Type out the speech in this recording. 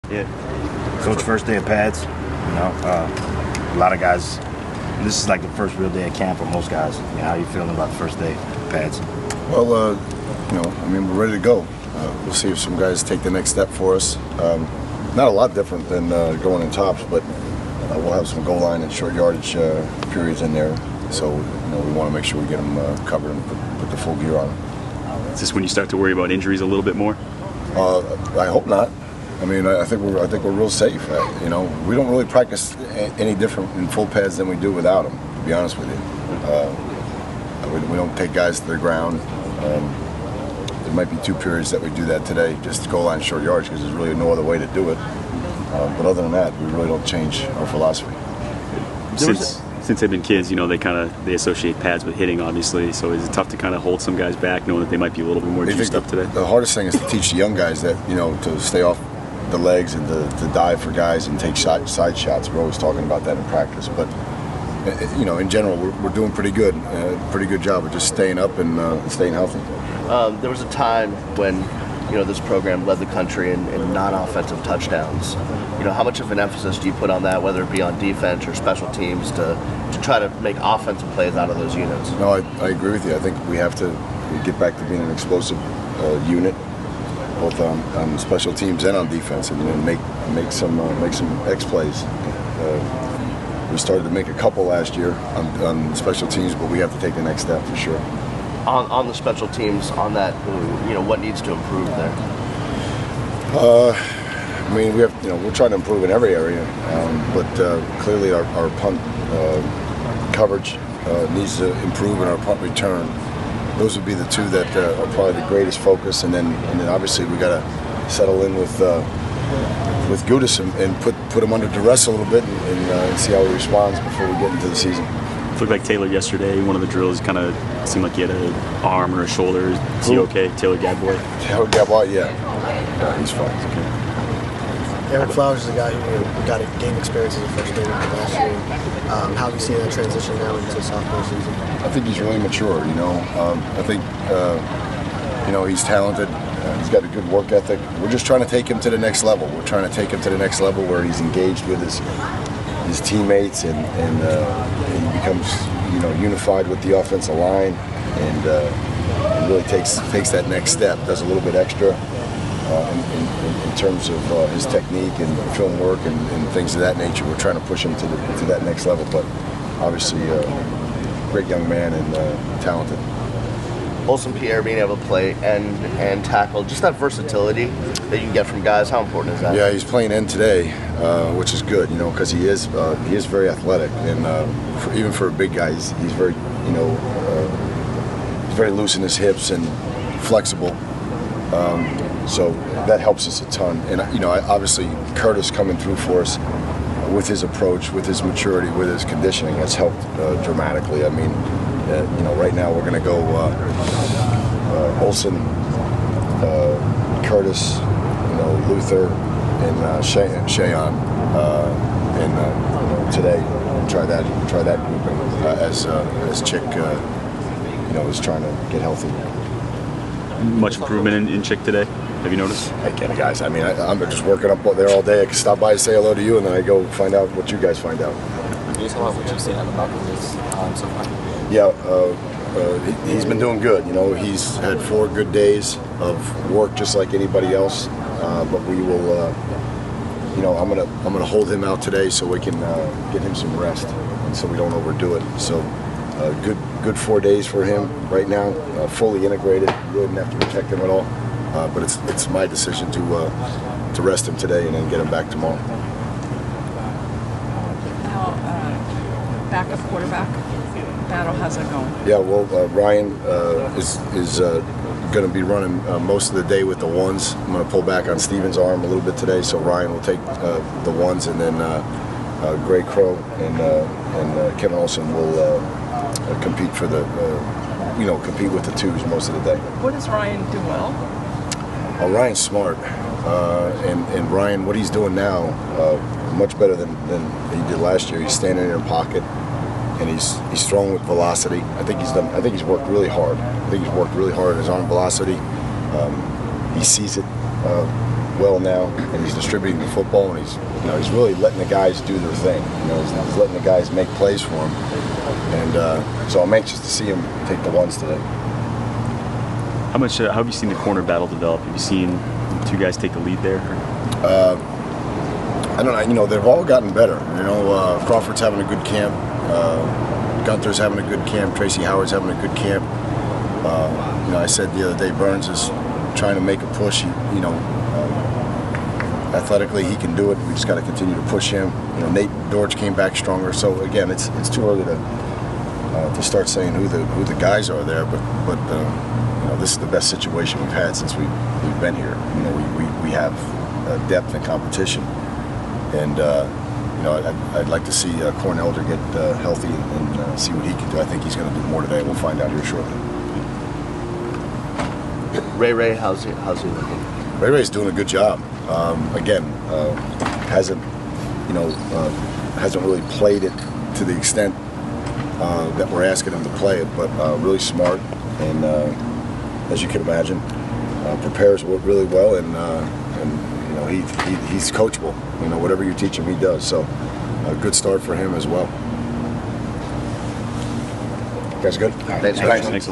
Yeah. Coach, first day of pads. A lot of guys. This is like the first real day of camp for most guys. How are you feeling about the first day of pads? Well, we're ready to go. We'll see if some guys take the next step for us. Not a lot different than going in tops, but we'll have some goal line and short yardage periods in there. So we want to make sure we get them covered and put the full gear on them. Is this when you start to worry about injuries a little bit more? I hope not. I think we're real safe. We don't really practice any different in full pads than we do without them. To be honest with you, we don't take guys to the ground. There might be 2 periods that we do that today, just goal line short yards, because there's really no other way to do it. But other than that, we really don't change our philosophy. Since they've been kids, they associate pads with hitting, obviously. So is it tough to kind of hold some guys back, knowing that they might be a little bit more juiced up today? The hardest thing is to teach the young guys that to stay off the legs and to dive for guys and take side shots. We're always talking about that in practice, but in general, we're doing pretty good. Pretty good job of just staying up and staying healthy. There was a time when this program led the country in non-offensive touchdowns. How much of an emphasis do you put on that, whether it be on defense or special teams, to try to make offensive plays out of those units? No, I agree with you. I think we have to get back to being an explosive unit, both on special teams and on defense, and make some X plays. We started to make a couple last year on special teams, but we have to take the next step for sure. On the special teams, on that, what needs to improve there? We have, we're trying to improve in every area, but clearly our punt coverage needs to improve, and our punt return. Those would be the 2 that are probably the greatest focus, and then obviously we got to settle in with Gudis and put him under duress a little bit and see how he responds before we get into the season. It looked like Taylor yesterday. One of the drills kind of seemed like he had an arm or a shoulder. Is he okay? Taylor Gadboy? Taylor Gadboy, yeah, he's fine. Okay. Eric Flowers is a guy who got to gain experience as a first game last year. How have you seen that transition now into sophomore season? I think he's really mature. I think he's talented. He's got a good work ethic. We're just trying to take him to the next level. We're trying to take him to the next level where he's engaged with his teammates and he becomes unified with the offensive line and really takes that next step. Does a little bit extra in terms of his technique and film work and things of that nature. We're trying to push him to that next level, but obviously great young man and talented. Olsen Pierre being able to play and tackle, just that versatility that you can get from guys, how important is that? Yeah, he's playing end today, which is good, because he is very athletic, and even for a big guy, he's very, very loose in his hips and flexible. So that helps us a ton. And obviously Curtis coming through for us with his approach, with his maturity, with his conditioning has helped dramatically. Right now we're going to go Olsen, Curtis, Luther, and Shayon, and today try that grouping as Chick, is trying to get healthy. Much improvement in Chick today. Have you noticed? Again, guys, I'm just working up there all day. I can stop by and say hello to you, and then I go find out what you guys find out. Can you tell us what you've seen out of Malcolm this so far? Yeah, he's been doing good. He's had 4 good days of work just like anybody else. But we will, I'm gonna hold him out today so we can get him some rest, and so we don't overdo it. So good 4 days for him right now, fully integrated. We really didn't have to protect him at all. But it's my decision to rest him today and then get him back tomorrow. Now, backup quarterback battle, how's it going? Yeah, well, Ryan is going to be running most of the day with the ones. I'm going to pull back on Steven's arm a little bit today, so Ryan will take the ones, and then Gray Crow and Kevin Olsen will compete for the compete with the 2s most of the day. What does Ryan do well? Ryan's smart, and Ryan, what he's doing now, much better than he did last year. He's standing in a pocket, and he's throwing with velocity. I think he's worked really hard. I think he's worked really hard on his arm velocity. He sees it well now, and he's distributing the football, and he's really letting the guys do their thing. He's letting the guys make plays for him, and so I'm anxious to see him take the ones today. How have you seen the corner battle develop? Have you seen two guys take the lead there? I don't know. They've all gotten better. Crawford's having a good camp. Gunther's having a good camp. Tracy Howard's having a good camp. I said the other day, Burns is trying to make a push. Athletically, he can do it. We just got to continue to push him. Nate Dortch came back stronger. So again, it's too early to start saying who the guys are there. But this is the best situation we've had since we've been here. We have depth and competition, and I'd like to see Corn Elder get healthy and see what he can do. I think he's going to do more today. We'll find out here shortly. Ray, how's he looking? Ray's doing a good job. Hasn't really played it to the extent that we're asking him to play it, but really smart and, as you can imagine, prepares really well, and he's coachable. Whatever you teach him, he does. So a good start for him as well. You guys good? Thanks. Thanks.